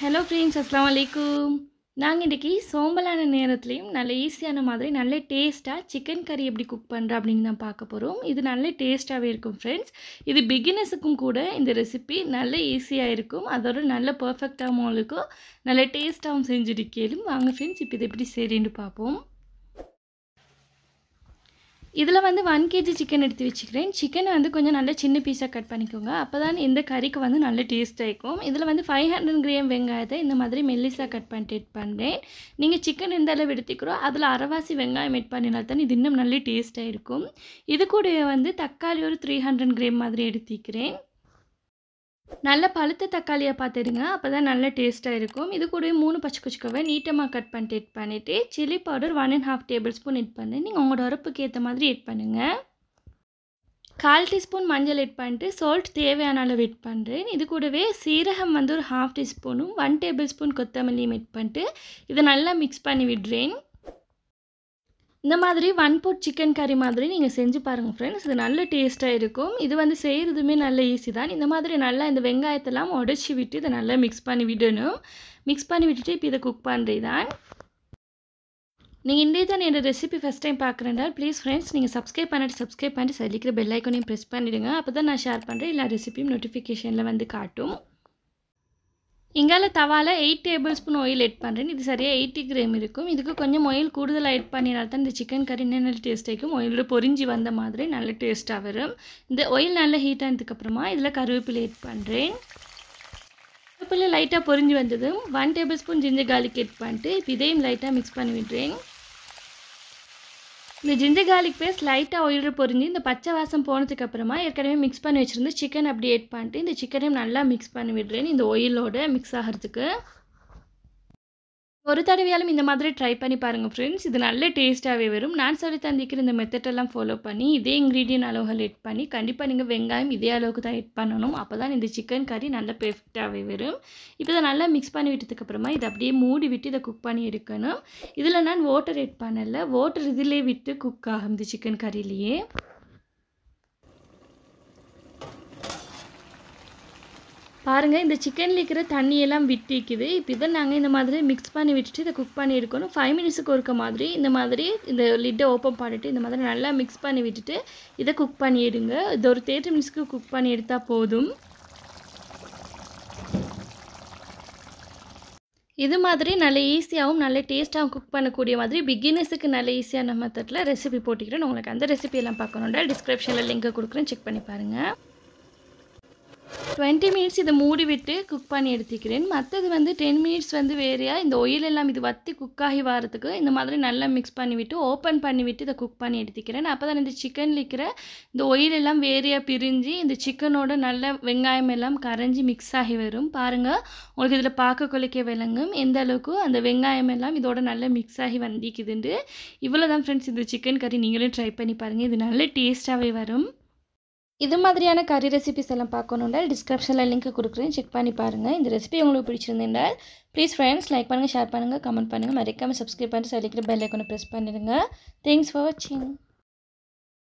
Hello friends, அஸ்ஸலாமு அலைக்கும். நாங்கள் இன்றைக்கி சோம்பலான நேரத்துலையும் நல்ல ஈஸியான மாதிரி நல்ல டேஸ்ட்டாக சிக்கன் கறி எப்படி குக் பண்ணுறோம் அப்படின்னு தான் பார்க்க போகிறோம். இது நல்ல டேஸ்ட்டாகவே இருக்கும் ஃப்ரெண்ட்ஸ். இது பிகினர்ஸுக்கும் கூட இந்த ரெசிபி நல்ல ஈஸியாக இருக்கும். அதோட நல்ல பர்ஃபெக்டாகவும் இருக்கும், நல்ல டேஸ்ட்டாகவும் செஞ்சுருக்கேலும். வாங்க ஃப்ரெண்ட்ஸ், இப்போ இது எப்படி செய்கிறேன்னு பார்ப்போம். இதில் வந்து 1 kg சிக்கன் எடுத்து வச்சுக்கிறேன். சிக்கனை வந்து கொஞ்சம் நல்ல சின்ன பீஸாக கட் பண்ணிக்கோங்க. அப்போ தான் இந்த கறிக்கு வந்து நல்ல டேஸ்ட்டாக இருக்கும். இதில் வந்து 500 கிராம் வெங்காயத்தை இந்த மாதிரி மெல்லிஸாக கட் பண்ணிட்டு எட் பண்ணுறேன். நீங்கள் சிக்கன் எந்த அளவு எடுத்துக்கிறோம் அதில் அரைவாசி வெங்காயம் எட் பண்ணினால்தான் இது இன்னும் நல்ல டேஸ்ட்டாக இருக்கும். இது கூட வந்து தக்காளி ஒரு 300 கிராம் மாதிரி எடுத்துக்கிறேன். நல்ல பழுத்த தக்காளியாக பார்த்துடுங்க, அப்போ தான் நல்ல டேஸ்ட்டாக இருக்கும். இது கூட 3 பச்சைக்குச்சிக்காவை நீட்டமாக கட் பண்ணிவிட்டு சில்லி பவுடர் 1½ டேபிள் ஸ்பூன் எட் பண்ணேன். நீங்கள் உங்களோட உரப்புக்கு ஏற்ற மாதிரி எட் பண்ணுங்கள். 1/4 டீஸ்பூன் மஞ்சள் எட் பண்ணிட்டு சால்ட் தேவையான அளவு எட் பண்ணுறேன். இது கூடவே சீரகம் வந்து ஒரு 1/2 டீஸ்பூனும் 1 டேபிள் ஸ்பூன் கொத்தமல்லியும் எட் பண்ணிட்டு இதை நல்லா மிக்ஸ் பண்ணி விடுறேன். இந்த மாதிரி 1 pot சிக்கன் கறி மாதிரி நீங்கள் செஞ்சு பாருங்கள் ஃப்ரெண்ட்ஸ். இது நல்ல டேஸ்ட்டாக இருக்கும். இது வந்து செய்கிறதுமே நல்ல ஈஸி தான். இந்த மாதிரி நல்லா இந்த வெங்காயத்தெல்லாம் உடச்சி விட்டு இதை நல்லா மிக்ஸ் பண்ணி விடணும். மிக்ஸ் பண்ணி விட்டுட்டு இப்போ இதை குக் பண்ணுறது தான். நீங்கள் இன்றைய தான் என்னோடய ரெசிபி ஃபஸ்ட் டைம் பார்க்குறேன்டா ப்ளீஸ் ஃப்ரெண்ட்ஸ், நீங்கள் சப்ஸ்கிரைப் பண்ணிட்டு சைடில் இருக்கிற பெல் ஐக்கானையும் ப்ரெஸ் பண்ணிவிடுங்க. அப்போ தான் நான் ஷேர் பண்ணுறேன் எல்லா ரெசிபியும் நோட்டிஃபிகேஷனில் வந்து காட்டும். இங்கால தவால 8 டேபிள் ஸ்பூன் ஆயில் எட் பண்ணுறேன். இது சரியாக 80 கிராம் இருக்கும். இதுக்கு கொஞ்சம் ஆயில் கூடுதலாக எட் பண்ணினால்தான் இந்த சிக்கன் கறி நல்ல டேஸ்ட் ஆகிக்கும். ஆயிலோட பொரிஞ்சு வந்த மாதிரி நல்ல டேஸ்ட்டாக வரும். இந்த ஆயில் நல்லா ஹீட் ஆனதுக்கப்புறமா இதில் கருவேப்பிலை எட் பண்ணுறேன். கருவேப்பிலை லைட்டாக பொரிஞ்சு வந்ததும் 1 டேபிள் ஸ்பூன் ஜிஞ்சர் கார்லிக் எட் பண்ணிட்டு இப்போ இதையும் லைட்டாக மிக்ஸ் பண்ணி விடுறேன். இந்த ஜிஞ்சர் கார்லிக் பேஸ்ட் லைட்டாக ஆயிலில் பொரிஞ்சு இந்த பச்சை வாசம் போனதுக்கப்புறமா ஏற்கனவே மிக்ஸ் பண்ணி வச்சுருந்து சிக்கன் அப்படி எட் பண்ணிட்டு இந்த சிக்கனையும் நல்லா மிக்ஸ் பண்ணி விடுறேன். இந்த ஆயிலோட மிக்ஸ் ஆகிறதுக்கு ஒரு தடவையாலும் இந்த மாதிரி ட்ரை பண்ணி பாருங்கள் ஃப்ரெண்ட்ஸ். இது நல்ல டேஸ்ட்டாகவே வரும். நான் சொல்லி தந்திக்கிற இந்த மெத்தடெல்லாம் ஃபாலோ பண்ணி இதே இன்க்ரீடியன்ட் அளவுகள் எட் பண்ணி கண்டிப்பாக நீங்கள் வெங்காயம் இதே அளவுக்கு தான் எட் பண்ணணும். அப்போ தான் இந்த சிக்கன் கறி நல்ல பெர்ஃபெக்டாகவே வரும். இப்போ இதை நல்லா மிக்ஸ் பண்ணி விட்டதுக்கப்புறமா இதை அப்படியே மூடி விட்டு இதை குக் பண்ணி எடுக்கணும். இதில் நான் வாட்டர் எட் பண்ணலை, வாட்டர் இதிலே விட்டு குக் ஆகும் இந்த சிக்கன் கறியிலேயே. பாருங்கள், இந்த சிக்கனில் இருக்கிற தண்ணியெல்லாம் விட்டிக்குது. இப்போ இதை நாங்கள் இந்த மாதிரி மிக்ஸ் பண்ணி விட்டுட்டு இதை குக் பண்ணி எடுக்கணும். 5 மினிட்ஸுக்கு ஒருக்க மாதிரி இந்த லிட்டை ஓப்பன் பண்ணிவிட்டு இந்த மாதிரி நல்லா மிக்ஸ் பண்ணி விட்டுட்டு இதை குக் பண்ணி எடுங்க. இது ஒரு 30 மினிட்ஸ்க்கு குக் பண்ணி எடுத்தால் போதும். இது மாதிரி நல்ல ஈஸியாகவும் நல்ல டேஸ்ட்டாகவும் குக் பண்ணக்கூடிய மாதிரி பிகினர்ஸுக்கு நல்ல ஈஸியான மெத்தடில் ரெசிபி போட்டிக்கிறேன். உங்களுக்கு அந்த ரெசிபியெல்லாம் பார்க்கணுன்னா டிஸ்கிரிப்ஷனில் லிங்க்கை கொடுக்குறேன், செக் பண்ணி பாருங்கள். 20 மினிட்ஸ் இதை மூடி விட்டு குக் பண்ணி எடுத்துக்கிறேன். மற்றது வந்து 10 மினிட்ஸ் வந்து வேறையாக இந்த ஆயில் எல்லாம் இது வற்றி குக்காகி வரதுக்கு இந்த மாதிரி நல்லா மிக்ஸ் பண்ணிவிட்டு ஓப்பன் பண்ணிவிட்டு இதை குக் பண்ணி எடுத்துக்கிறேன். அப்போ தான் இந்த சிக்கனில் இருக்கிற இந்த ஆயில் எல்லாம் வேறையாக பிரிஞ்சு இந்த சிக்கனோட நல்ல வெங்காயம் எல்லாம் கரைஞ்சி மிக்ஸ் ஆகி வரும். பாருங்கள், உங்களுக்கு இதில் பார்க்க கொலைக்க விளங்கும் எந்த அளவுக்கு அந்த வெங்காயம் எல்லாம் இதோட நல்லா மிக்ஸ் ஆகி வந்திக்குதுண்டு. இவ்வளோ தான் ஃப்ரெண்ட்ஸ், இந்த சிக்கன் கறி நீங்களும் ட்ரை பண்ணி பாருங்கள். இது நல்ல டேஸ்ட்டாகவே வரும். இது மாதிரியான கறி ரெசிபிஸ் எல்லாம் பார்க்கணுன்னா டிஸ்கிரிப்ஷனில் லிங்க் கொடுக்குறேன், செக் பண்ணி பாருங்கள். இந்த ரெசிபி உங்களுக்கு பிடிச்சிருந்தால் ப்ளீஸ் ஃப்ரெண்ட்ஸ் லைக் பண்ணுங்கள், ஷேர் பண்ணுங்கள், கமெண்ட் பண்ணுங்கள், மறக்காமல் சப்ஸ்கிரைப் பண்ணிட்டு சைடில் இருக்கிற பெல் ஐக்கானை ப்ரெஸ் பண்ணிடுங்க. தேங்க்ஸ் ஃபார் வாட்சிங்.